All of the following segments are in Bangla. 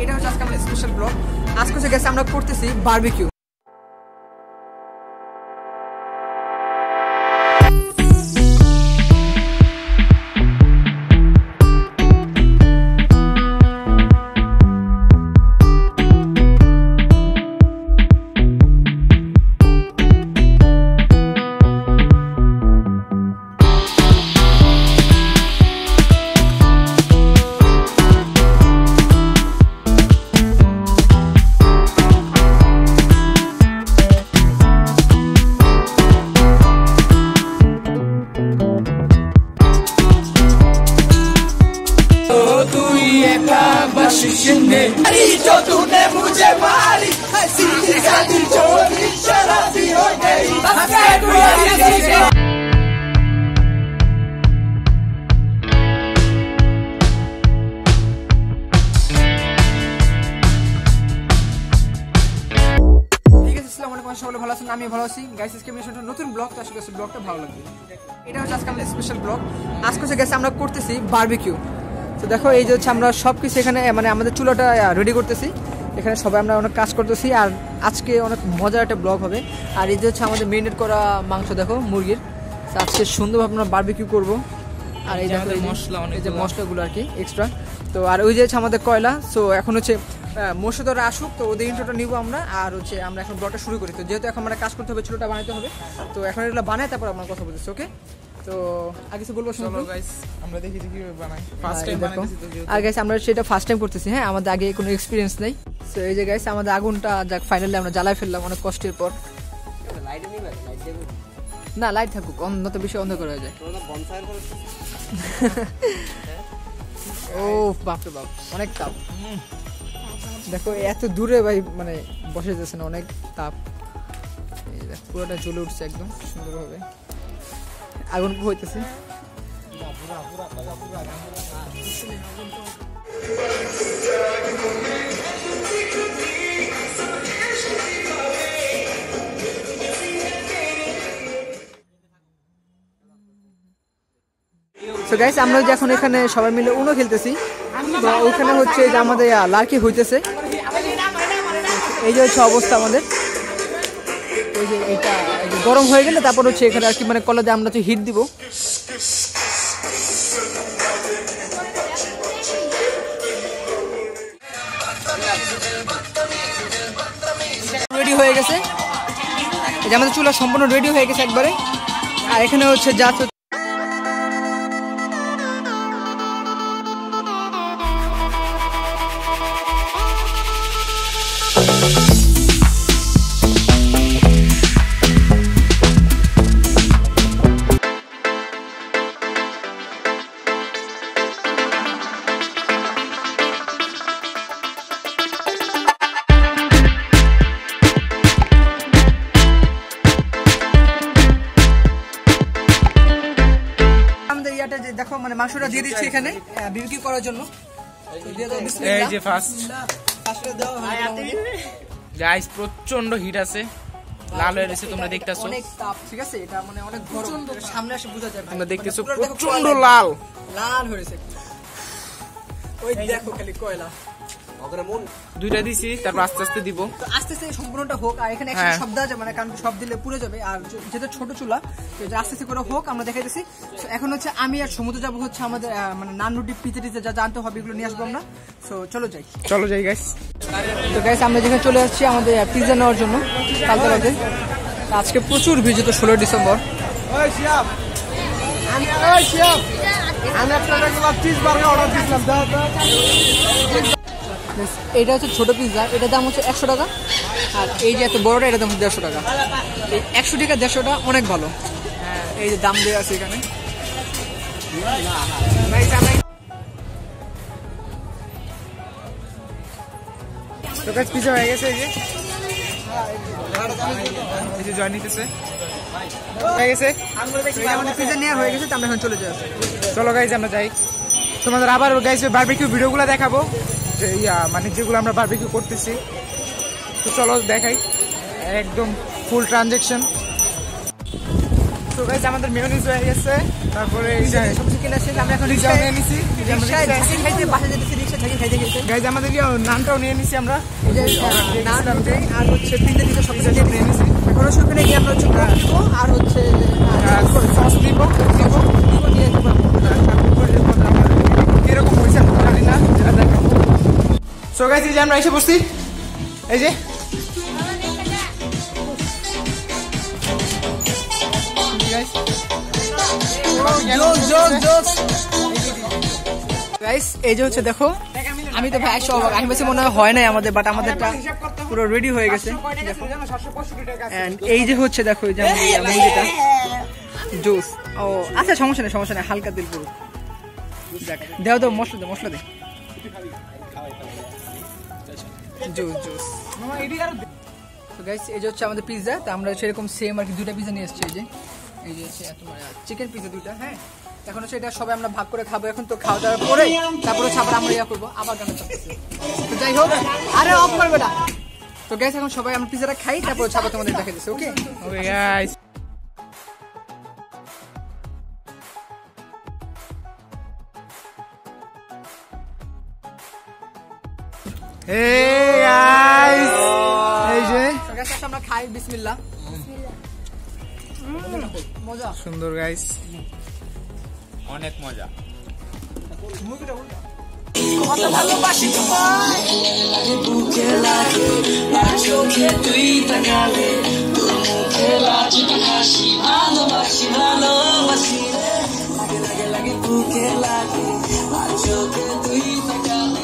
এটা হচ্ছে আজকে আমাদের স্পেশাল ব্লগ। আজকে হচ্ছে গেছে আমরা করতেছি বারবিকিউ। जो तूने मुझे मारी सीधी सादी चोरी शराबी हो गई। সকলে ভালো আছেন, আমি ভালো আছি। গাইস আজকে আমি নতুন ব্লগ, তো আসলে ব্লগটা ভালো লাগবে। এটা হচ্ছে আজকে আমাদের স্পেশাল ব্লগ। আজকে হচ্ছে গেছে আমরা করতেছি বারবিকিউ। তো দেখো এই যে হচ্ছে আমরা সব কিছু এখানে মানে আমাদের চুলাটা রেডি করতেছি, এখানে সবাই আমরা অনেক কাজ করতেছি। আর আজকে অনেক মজার একটা ব্লগ হবে। আর এই যে হচ্ছে আমাদের মেরিনেট করা মাংস, দেখো মুরগির। তো আজকে সুন্দরভাবে আমরা বারবিকিউ করবো। আর এই দেখো মশলা, এই যে মশলাগুলো আর কি এক্সট্রা। তো আর ওই যে হচ্ছে আমাদের কয়লা। সো এখন হচ্ছে মোর্শেদরা আসুক, তো ওদের ইন্ট্রোটা নিব আমরা। আর হচ্ছে আমরা এখন ব্লগটা শুরু করি। তো যেহেতু এখন আমরা কাজ করতে হবে, চুলোটা বানাতে হবে, তো এখন এগুলো বানাই তারপর আমরা কথা বলতেছি। ওকে, তো আগে কিছু বলবো, চলো গাইস আমরা দেখি কিভাবে বানাই। ফার্স্ট টাইম বানাইছি তো। আর গাইস আমরা সেটা ফার্স্ট টাইম করতেছি। হ্যাঁ, আমাদের আগে কোনো এক্সপেরিয়েন্স নেই। সো এই যে গাইস আমাদের আগুনটা যাক ফাইনালি আমরা জ্বালাই ফেললাম অনেক কষ্টের পর। না, লাইট থাকুক, অন্য তো বেশি অন্ধকার হয়ে যায়। ও বাপ রে বাপ, অনেক তাপ। দেখো এত দূরে ভাই মানে বসে যাচ্ছে না, অনেক তাপ। এই দেখ পুরোটা জ্বলে উঠছে একদম সুন্দরভাবে, আগুন হইতেছে। তো গাইস আমরা যে এখন এখানে সবাই মিলে উনো খেলতেছি। তো ওখানে হচ্ছে যে আমাদের লার্কি হইতেছে। এই যে হচ্ছে অবস্থা আমাদের। এই যে এটা গরম হয়ে গেলে তারপর হচ্ছে এখানে আর কি মানে কলা দিয়ে আমরা হচ্ছে হিট দিব। রেডি হয়ে গেছে, এই যে আমাদের চুলা সম্পূর্ণ রেডি হয়ে গেছে একবারে। আর এখানে হচ্ছে যা দেখো মানে মাংসটা দিয়ে দিচ্ছি এখানে বিবিকিউ করার জন্য। এই যে ফার্স্ট গাইস প্রচন্ড হিট আছে, লাল হয়ে গেছে, তোমরা দেখতেছো অনেক তাপ। ঠিক আছে, এটা মানে অনেক গরম, সামনে এসে বোঝা যায়। তোমরা দেখতেছো প্রচন্ড লাল লাল হয়েছে। ওই দেখো খালি কয়লা। দুইটা দিছি, তারপর আস্তে আস্তে দিব। তো আস্তে আস্তে সম্পূর্ণটা হোক। আর এখানে একসাথে সব দেওয়া যাবে মানে, কারণ সব দিলে পুড়ে যাবে। আর যেহেতু ছোট চুলা, আস্তে আস্তে করে হোক, আমরা দেখাইতেছি। এখন হচ্ছে আমি আর সমুদ্র যাবো হচ্ছে আমাদের মানে নান রুটি পিঠে টিতে যা জানতে হবে এগুলো নিয়ে আসবো আমরা। সো চলো যাই গাইস। তো গাইস আমরা যেখানে চলে আসছি আমাদের পিৎজা নেওয়ার জন্য কালতলাতে। আজকে প্রচুর ভিড়, যেহেতু 16 ডিসেম্বর। এটা হচ্ছে ছোট পিৎজা, এটার দাম হচ্ছে 100 টাকা। আর এই যে এত বড়টা, এটার দাম হচ্ছে 150 টাকা। এই 100 টাকা 150টা অনেক ভালো। এই যে দাম দেওয়া আছে এখানে। তো গাইস পিৎজা হয়ে গেছে, এই যে জয় নিতেছে হয়ে গেছে, আমাদের পিৎজা নেওয়া হয়ে গেছে। তো আমরা এখন চলে যাই। চলো গাইস আমরা যাই। তোমাদের আবার গাইস বারবিকিউ ভিডিওগুলো দেখাবো, যে মানে যেগুলো আমরা বারবিকিউ করতেছি। তো চলো দেখাই একদম ফুল ট্রানজেকশন। তো গাইস আমাদের মেয়োনিজ হয়ে গেছে, তারপরে এই যে সবকিছু কিনা শেষ, আমরা এখন রিক্সাও নিয়ে নিছি। রিক্সায় ঝাঁকি খাইতে বাসা যেতেছি, রিক্সা ঝাঁকি খাইতে খাইতে। গাইস আমাদের নানটাও নিয়ে নিছি আমরা, এই যে নান আর হচ্ছে তিনটে দিকে সব কিছু নিয়ে নিয়েছি। এখন সেখানে গিয়ে আমরা হচ্ছে কোক দিব আর হচ্ছে সস দিব নিয়ে দিব। কিরকম হয়েছে জানি না, যেটা দেখাবো। সো গাইস এই যে আমরা এসে বসছি, এই যে গাইস এই যে হচ্ছে দেখো, আমি তো ভাই সব আমি বেশি মনে হয় নাই আমাদের, বাট আমাদেরটা পুরো রেডি হয়ে গেছে। And এই যে হচ্ছে দেখো, এই যে মুরগিটা জুস। ও আচ্ছা, সমস্যা নেই, হালকা দিল পুরো। দেও তো মশলা দে জুস। তো গাইস এই যে হচ্ছে আমাদের পিৎজা। তো আমরা সেরকম সেম আর কি দুইটা পিৎজা নিয়ে এসেছি। এই যে তোমার চিকেন পিৎজা দুইটা। হ্যাঁ, এখন হচ্ছে এটা সবাই আমরা ভাগ করে খাবো। এখন তো খাওয়া দাওয়ার পরে তারপরে আবার আমরা ইয়া করবো, আবার গান চাপতেছি। তো যাই হোক, আরে অফ করবে না। তো গাইস এখন সবাই আমরা পিৎজাটা খাই, তারপরে আবার তোমাদের দেখে দিচ্ছি। ওকে ওকে গাইস। Hey guys, এই যে তো গাইস আমরা খাই, বিসমিল্লাহ। মজা সুন্দর গাইস, অনেক মজা। ভালোবাসি তোমায় বুকে লাগে চোখে তুই তাকালে মুখে লাগে হাসি ভালোবাসি লাগে বুকে লাগে চোখে তুই তাকালে।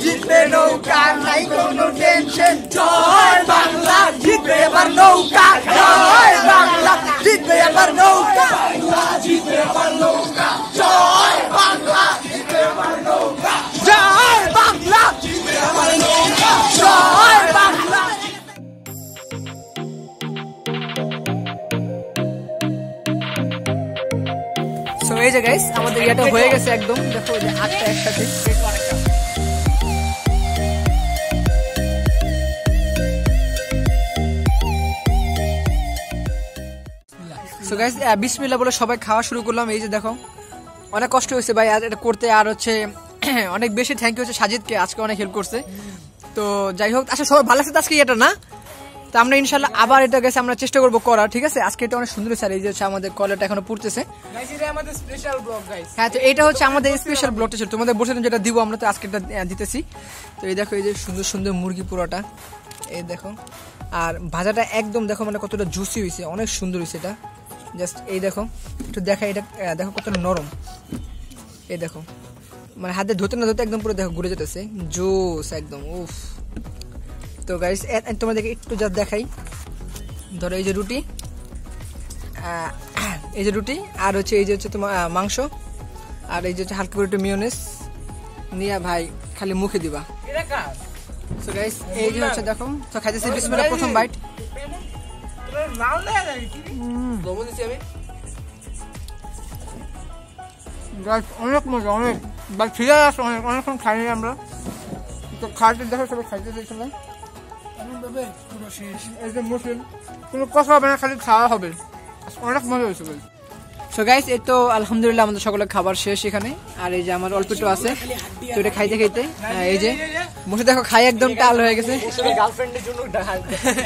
জিতবে নৌকা, নাই কোনো টেনশন, জয় বাংলা। জিতবে এবার নৌকা, জয় বাংলা। জিতবে এবার নৌকা, জিতবে এবার নৌকা, জয় বাংলা। জিতবে এবার নৌকা, জয় বাংলা। জিতবে এবার নৌকা, জয় বাংলা। সো এই যে গাইস আমাদের এটা হয়ে গেছে একদম। দেখো এই যে আটটা একসাথে। সো গাইস বিসমিল্লাহ বলে সবাই খাওয়া শুরু করলাম। এই যে দেখো, অনেক কষ্ট হয়েছে ভাই আর এটা করতে, আর হচ্ছে অনেক বেশি থ্যাংক ইউ হচ্ছে সাজিদকে, আজকে অনেক হেল্প করছে। তো যাই হোক, আচ্ছা সবাই ভালো আছে আজকে এটা না? তো আমরা ইনশাল্লাহ আবার এটা গেছে আমরা চেষ্টা করবো করার, ঠিক আছে? আজকে এটা অনেক সুন্দর স্যার। এই যে হচ্ছে আমাদের কলারটা এখনো পড়তেছে। গাইস এটা আমাদের স্পেশাল ব্লগ গাইস। হ্যাঁ, তো এটা হচ্ছে আমাদের স্পেশাল ব্লগটা ছিল, তোমাদের বসে যেটা দিব আমরা, তো আজকে এটা দিতেছি। তো এই দেখো, এই যে সুন্দর সুন্দর মুরগি পোড়াটা, এই দেখো। আর ভাজাটা একদম দেখো মানে কতটা জুসি হয়েছে, অনেক সুন্দর হয়েছে এটা। জাস্ট এই দেখো, একটু দেখা, এটা দেখো কতটা নরম। এই দেখো মানে হাতে ধরতে না ধরতে একদম পুরো দেখো ঘুরে যেতেছে, জুস একদম। উফ। তো গাইস তোমাদেরকে একটু জাস্ট দেখাই। ধরো এই যে রুটি, এই যে রুটি, আর হচ্ছে এই যে হচ্ছে তোমার মাংস, আর এই যে হচ্ছে হালকা করে একটু মিয়োনিজ নিয়ে ভাই খালি মুখে দিবা। সো গাইস এই যে হচ্ছে দেখো, তো খাইতেছি বিসমিল্লাহ, প্রথম বাইট। অনেক মজা, অনেক বাট ঠিক আছে, অনেকক্ষণ খাইনি আমরা। তো খাইতে দেখো সবাই খাইতে দিয়েছিল এই যে মুসলিম, কোনো কথা হবে না, খালি খাওয়া হবে। অনেক মজা হয়েছে। সো গাইস এই তো আলহামদুলিল্লাহ আমাদের সকলের খাবার শেষ এখানে। আর এই যে আমার অল্প একটু আছে, তো এটা খাইতে খাইতে এই যে বসে দেখো খাই একদম টাল হয়ে গেছে। গার্লফ্রেন্ডের জন্য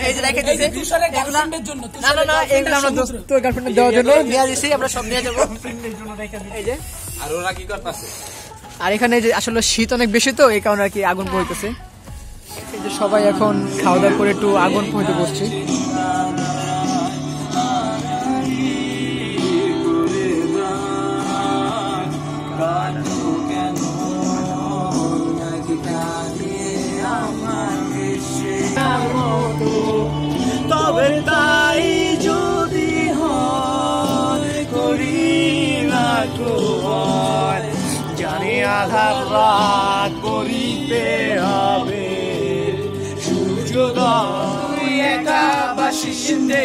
এই যে রেখে দিয়েছে, গার্লফ্রেন্ডের জন্য না না না, এগুলো আমরা দোস্ত গার্লফ্রেন্ডের দেওয়ার জন্য নিয়ে দিয়েছি, আমরা সব নিয়ে যাবো। এই যে আর ওরা কি করতেছে? আর এখানে যে আসলে শীত অনেক বেশি, তো এই কারণে আর কি আগুন পোহাইতেছে। এই যে সবাই এখন খাওয়া দাওয়া করে একটু আগুন পোহাইতে বসছি। তবে তাই যদি হয় করি না তোমায়, জানি আধার রাত করিতে হবে সূর্যোদয়। একা ভালোবাসিতে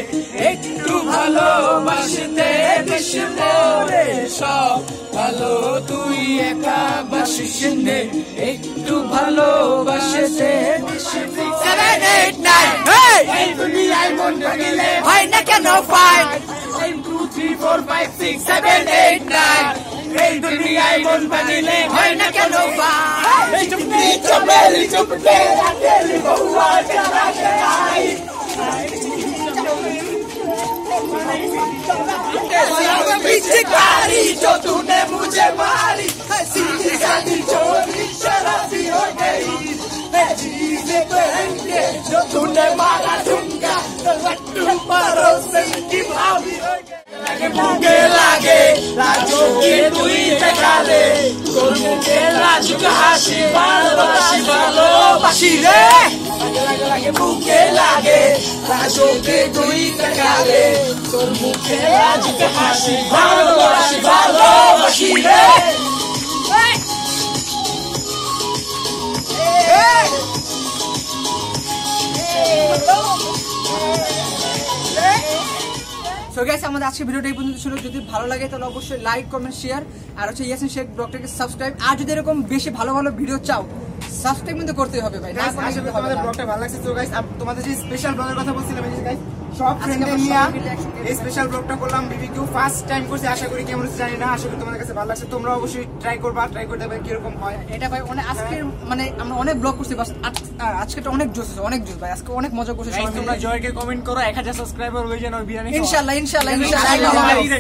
একটু ভালোবাসিতে বেশি মরে সব ভালো তুই একা বাসিস নে একটু ভালোবাসিতে বেশি 7 8 9 hey এই দুনিয়ায় মন ভাঙিলে হয় না কেন ফাইট 1 2 3 4 5 6 7 8 9 এই দুনিয়ায় মন ভাঙিলে হয় না কেন ফাইট এই চুপটি চমেলি চুপটে আকেলি বহুয়া চারা চাই पिचकारी जो तूने मुझे मारी सीधी सादी चोरी शराबी हो गई चीजें पहन के जो तूने मारा झुमका लट्टू परोसे की भाभी हो गई मुझे लागे लाजो की तुई तकाले मुझे लाजो का हाशी बालो बाशी रे लागे मुझे लागे लाजो की तुई तकाले তোর মুখে আজকে হাসি ভালোবাসি রে সো গাইস আমাদের আজকে ভিডিওটা এই পর্যন্ত ছিল যদি ভালো লাগে তাহলে অবশ্যই লাইক কমেন্ট শেয়ার আর হচ্ছে ইয়াসিন শেখ ব্লগটাকে সাবস্ক্রাইব আর যদি এরকম বেশি ভালো ভালো ভিডিও চাও সাবস্ক্রাইব কিন্তু করতেই হবে ভাই গাইস আশা করি তোমাদের ব্লগটা ভালো লাগছে। তো গাইস তোমাদের যে স্পেশাল ব্লগের কথা বলছিলাম এই যে গাইস সব ফ্রেন্ডদের নিয়ে এই স্পেশাল ব্লগটা করলাম বিবিকিউ ফার্স্ট টাইম করছি আশা করি কেমন হচ্ছে জানি না আশা করি তোমাদের কাছে ভালো লাগছে তোমরা অবশ্যই ট্রাই করে দেখবে কি রকম হয় এটা ভাই অনেক আজকের মানে আমরা অনেক ব্লগ করছি বাস আজকেটা অনেক জোশ আছে অনেক জোশ ভাই আজকে অনেক মজা করছি গাইস তোমরা জয়কে কমেন্ট করো 1000 সাবস্ক্রাইবার হয়ে যান ওই বিরিয়ানি ইনশাআল্লাহ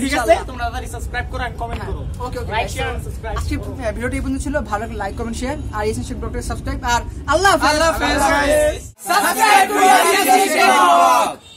ঠিক আছে তোমরা তাড়াতাড়ি সাবস্ক্রাইব করো আর কমেন্ট করো ওকে লাইক শেয়ার সাবস্ক্রাইব আজকে ভিডিওটা এই পর্যন্ত ছিল ভালো লাগলে লাইক কমেন্ট শেয়ার আর ইয়াসিন শেখ ব্লগটাকে সাবস্ক্রাইব আর আল্লাহ হাফেজ subscribe to Yasin Sheikh blog